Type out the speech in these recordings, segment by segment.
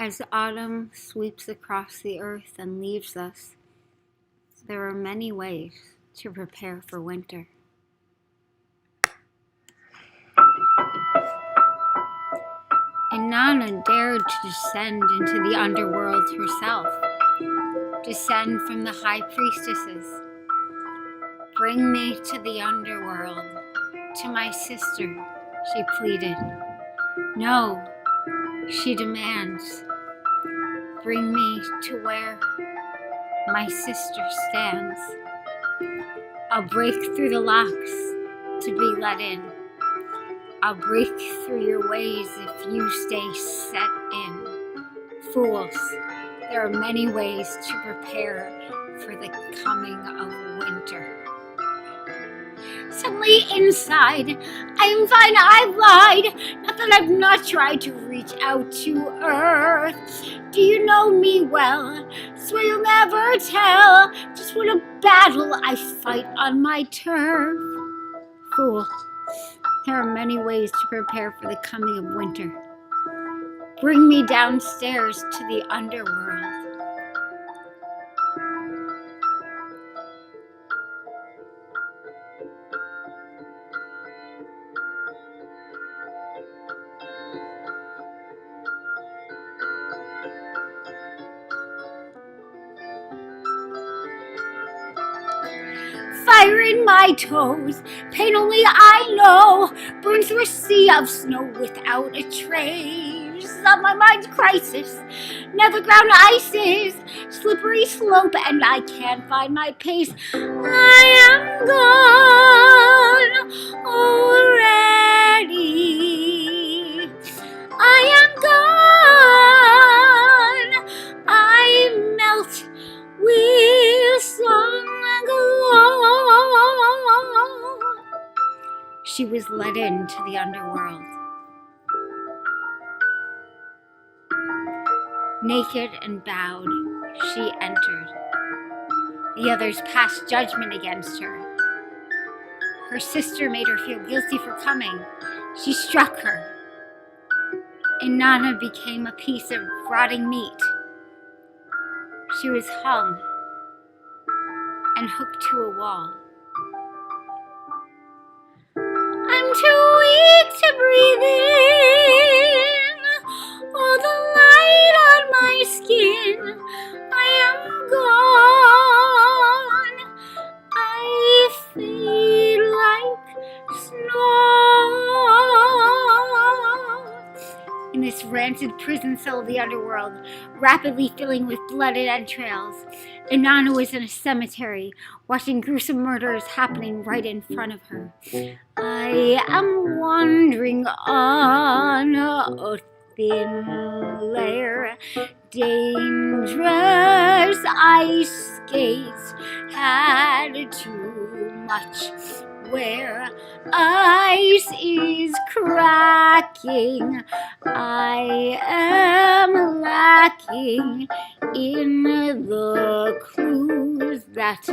As autumn sweeps across the earth and leaves us, there are many ways to prepare for winter. Inanna dared to descend into the underworld herself, descend from the high priestesses. Bring me to the underworld, to my sister, she pleaded. No, she demands. Bring me to where my sister stands. I'll break through the locks to be let in. I'll break through your ways if you stay set in. Fools, there are many ways to prepare for the coming of winter. Suddenly inside, I'm fine, I've lied. Not that I've not tried to reach out to earth. Do you know me well? Swear you'll never tell just what a battle I fight on my turf. Fool, there are many ways to prepare for the coming of winter. Bring me downstairs to the underworld. Fire in my toes, pain only I know, burns through a sea of snow without a trace of my mind's crisis. Nether ground ices, slippery slope, and I can't find my pace. I am gone already. I am gone. I melt with song glow. She was led into the underworld. Naked and bowed, she entered. The others passed judgment against her. Her sister made her feel guilty for coming. She struck her. Inanna became a piece of rotting meat. She was hung and hooked to a wall. I'm too weak to breathe in all the light on my skin. I am gone. I fade like snow. In this rancid prison cell of the underworld, rapidly filling with blooded entrails, Inanna was in a cemetery, watching gruesome murders happening right in front of her. I am wandering on a thin layer, dangerous ice skates had too much where ice is cracking. I am lacking in the clues that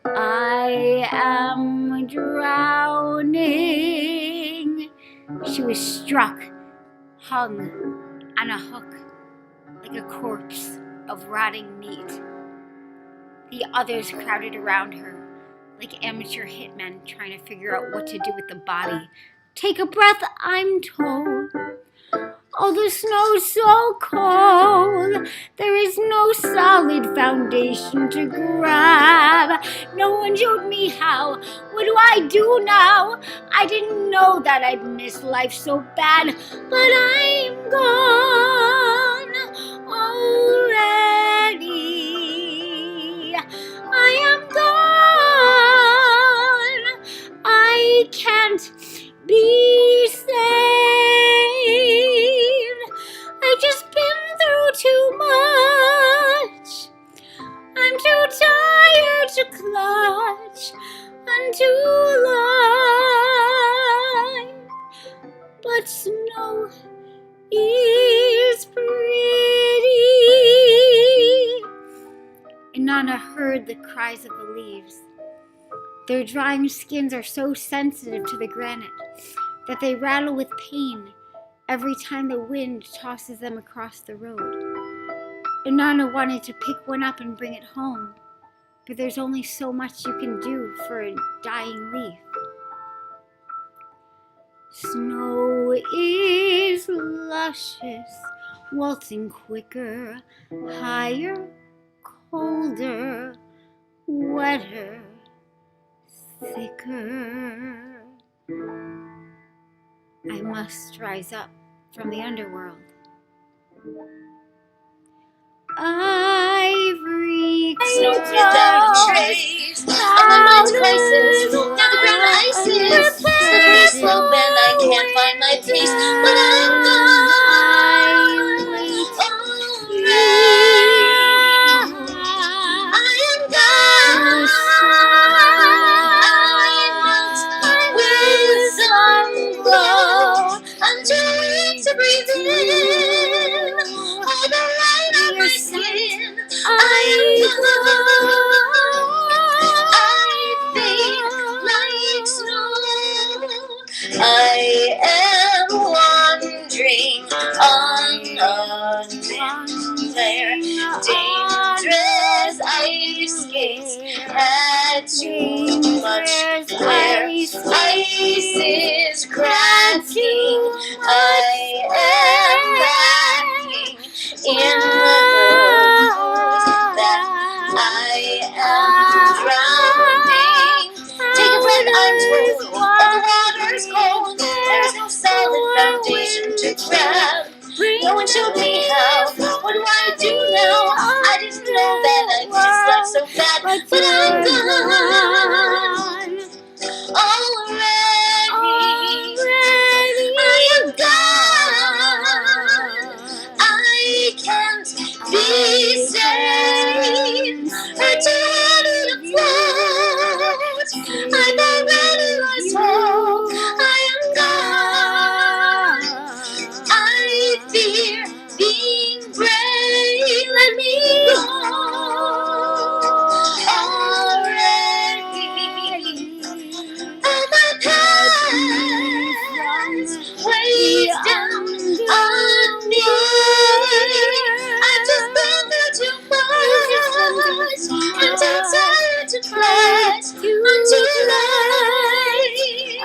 I am drowning. She was struck, hung on a hook like a corpse of rotting meat. The others crowded around her like amateur hitmen trying to figure out what to do with the body. Take a breath, I'm told. Oh, the snow's so cold. There is no solid foundation to grab. No one showed me how. What do I do now? I didn't know that I'd miss life so bad, but I'm gone already. I am gone. I can't be saved. I've just been through too much. I'm too tired to clutch unto life. But snow is pretty. Inanna heard the cries of the leaves. Their drying skins are so sensitive to the granite that they rattle with pain every time the wind tosses them across the road. And Nana wanted to pick one up and bring it home, but there's only so much you can do for a dying leaf. Snow is luscious, waltzing quicker, higher, colder, wetter, thicker. I must rise up from the underworld. Ivory Snow without a trace of my mind's crisis. Now the ground ices, slippery slope, and I can't find my pace. But I'm gone already. I am gone. I melt with some glow. I'm too weak to breathe in. All the light on my skin. I am gone. I fade like snow. I am wandering unaware. Dangerous ice skates had too much glare. Ice is cracking. I am lacking in the cold that I am drowning. Take a breath, I'm told, but the water's cold. There's no solid foundation to grab. No one showed me how. What do I do now? I didn't know that I just left so bad, but I'm gone already. I am gone. I can't be saved. We're too heavy to float. I've already lost hope. I am gone. I fear being brave. Let me go already. And my past weighs down on me. I've just been through too much. I'm too tired to flex. I'm too late.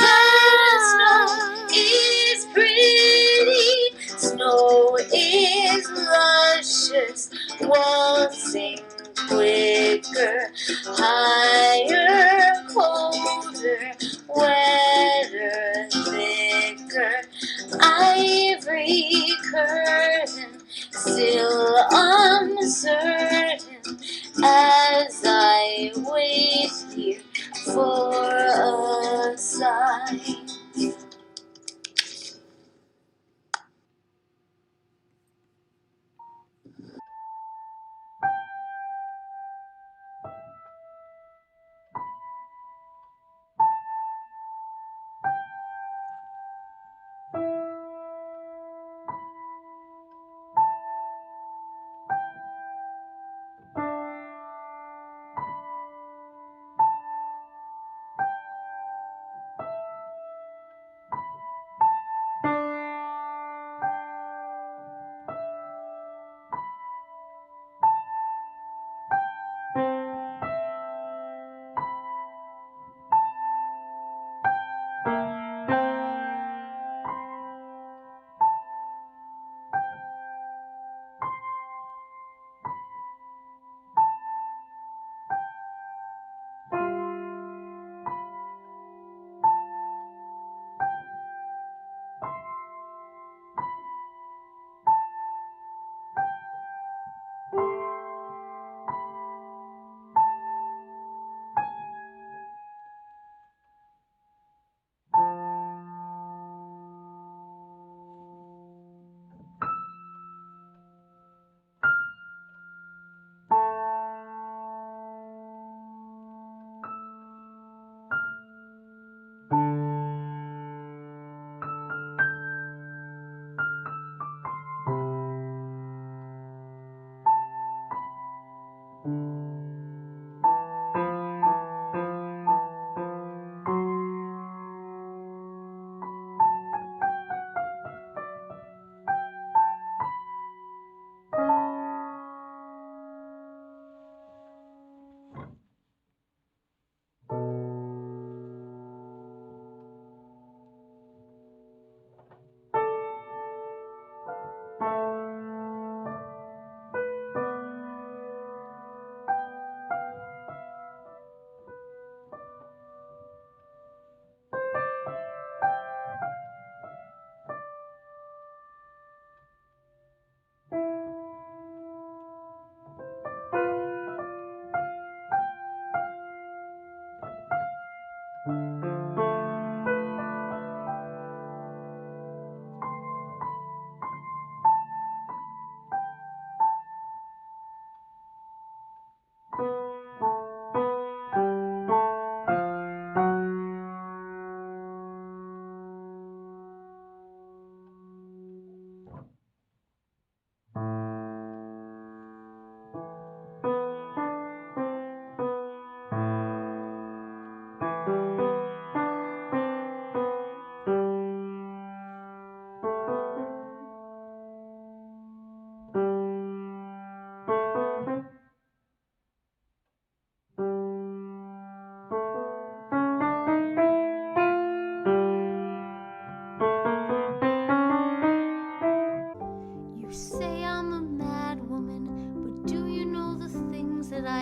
But snow is pretty. Snow is luscious, waltzing quicker, higher, colder, wetter, thicker. Ivory curtain, still uncertain, as I wait here for a sign.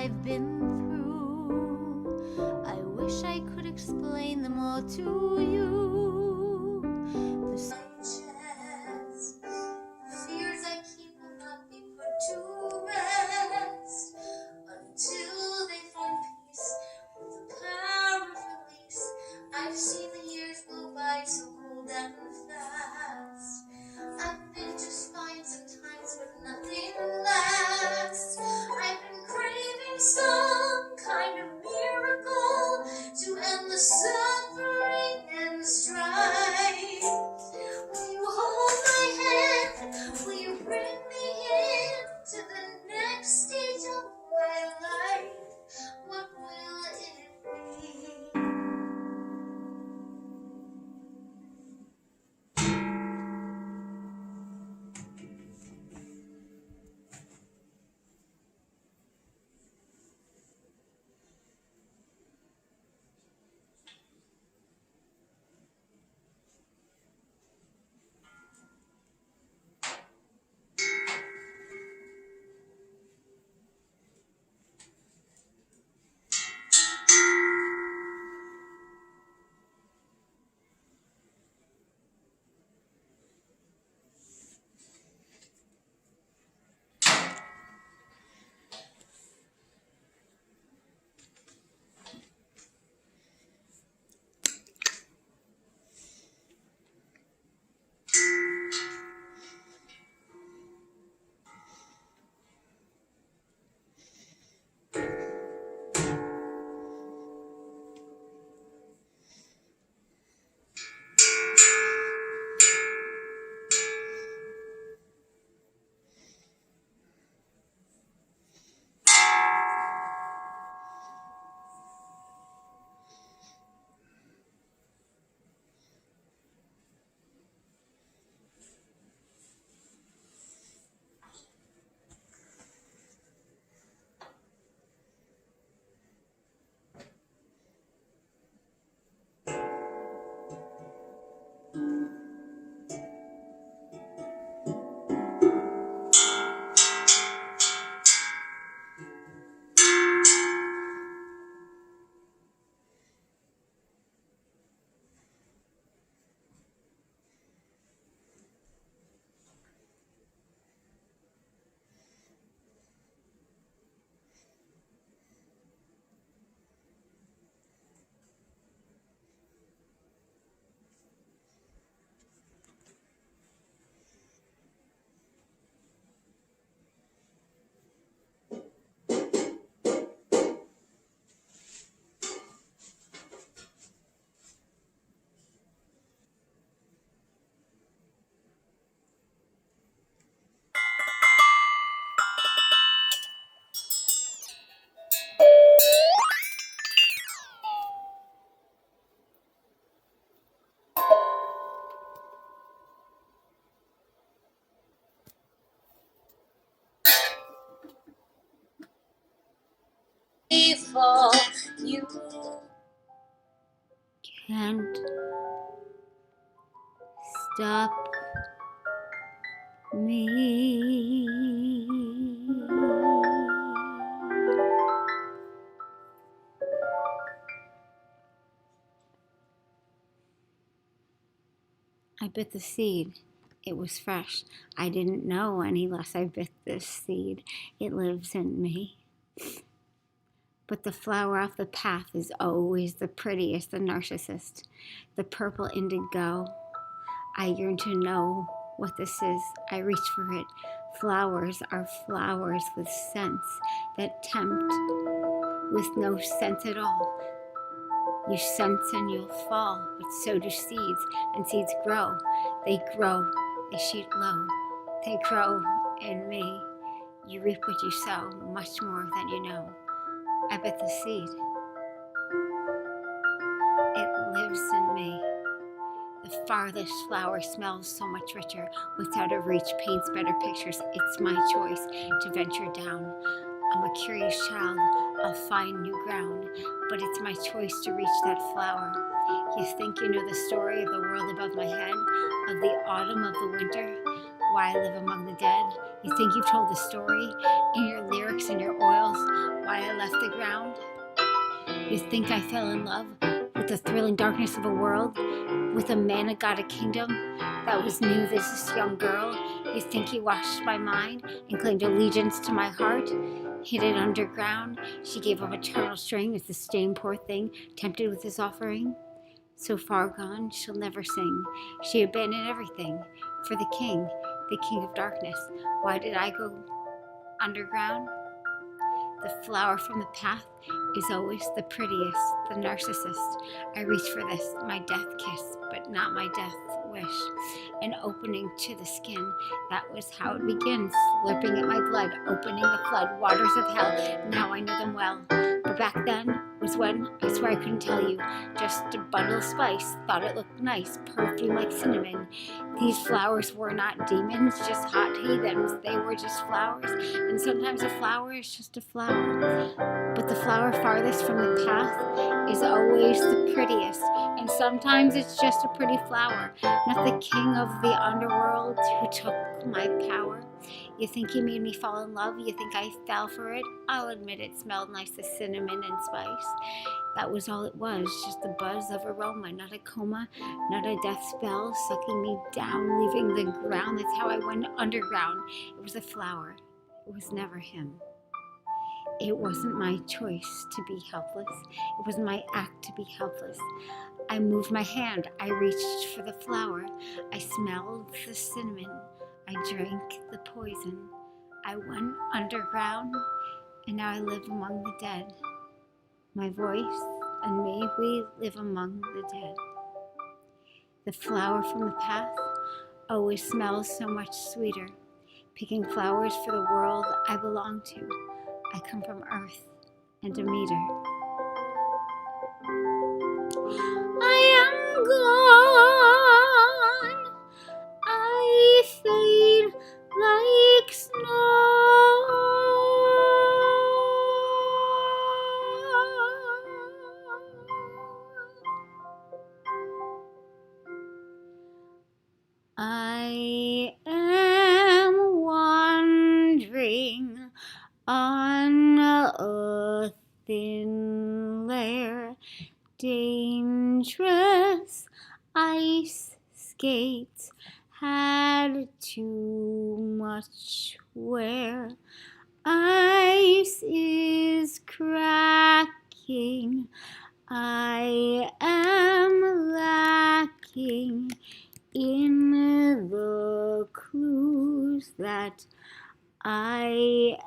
I've been through. I wish I could explain them all to you. The chance, fears I keep will not be put to rest until they find peace with the power of release. I've seen the years go by so cold and fast. I've been just fine sometimes, but nothing lasts. I've been craving some kind of miracle to end the suffering and the strife. Will you hold my hand? Will you bring me into the next stage of my life? What will it be? For you Can't stop me. I bit the seed. It was fresh. I didn't know any less I bit this seed. It lives in me. But the flower off the path is always the prettiest, the narcissist, the purple indigo. I yearn to know what this is. I reach for it. Flowers are flowers with scents that tempt with no scent at all. You sense and you'll fall, but so do seeds, and seeds grow. They grow, they shoot low. They grow in me. You reap what you sow, much more than you know. I bit the seed. It lives in me. The farthest flower smells so much richer. What's out of reach paints better pictures. It's my choice to venture down. I'm a curious child. I'll find new ground. But it's my choice to reach that flower. You think you know the story of the world above my head, of the autumn, of the winter? why I live among the dead? You think you've told the story in your lyrics and your oils, why I left the ground? You think I fell in love with the thrilling darkness of a world, with a man that got a kingdom that was new to this young girl? You think he washed my mind and claimed allegiance to my heart? Hidden underground, she gave up eternal string as the stained poor thing, tempted with his offering. So far gone, she'll never sing. She abandoned everything for the king of darkness. Why did I go underground? The flower from the path is always the prettiest, the narcissist. I reach for this, my death kiss, but not my death wish. An opening to the skin, that was how it begins. Slurping at my blood, opening the flood waters of hell. Now I know them well. But back then was when, I swear I couldn't tell you, just a bundle of spice, thought it looked nice, perfume like cinnamon. These flowers were not demons, just hot heathens. They were just flowers, and sometimes a flower is just a flower. But the flower farthest from the path is always the prettiest, and sometimes it's just a pretty flower, not the king of the underworld who took my power. You think you made me fall in love? You think I fell for it? I'll admit it smelled nice, the cinnamon and spice. That was all it was, just the buzz of aroma, not a coma, not a death spell, sucking me down, leaving the ground. That's how I went underground. It was a flower. It was never him. It wasn't my choice to be helpless. It wasn't my act to be helpless. I moved my hand. I reached for the flower. I smelled the cinnamon. I drank the poison. I went underground, and now I live among the dead. My voice and me, we live among the dead. The flower from the path always smells so much sweeter. Picking flowers for the world I belong to. I come from earth and Demeter. I am gone. I fade like snow. I am wandering on a thin layer, dangerous ice skates had too much wear. Ice is cracking, I am lacking in the clues that I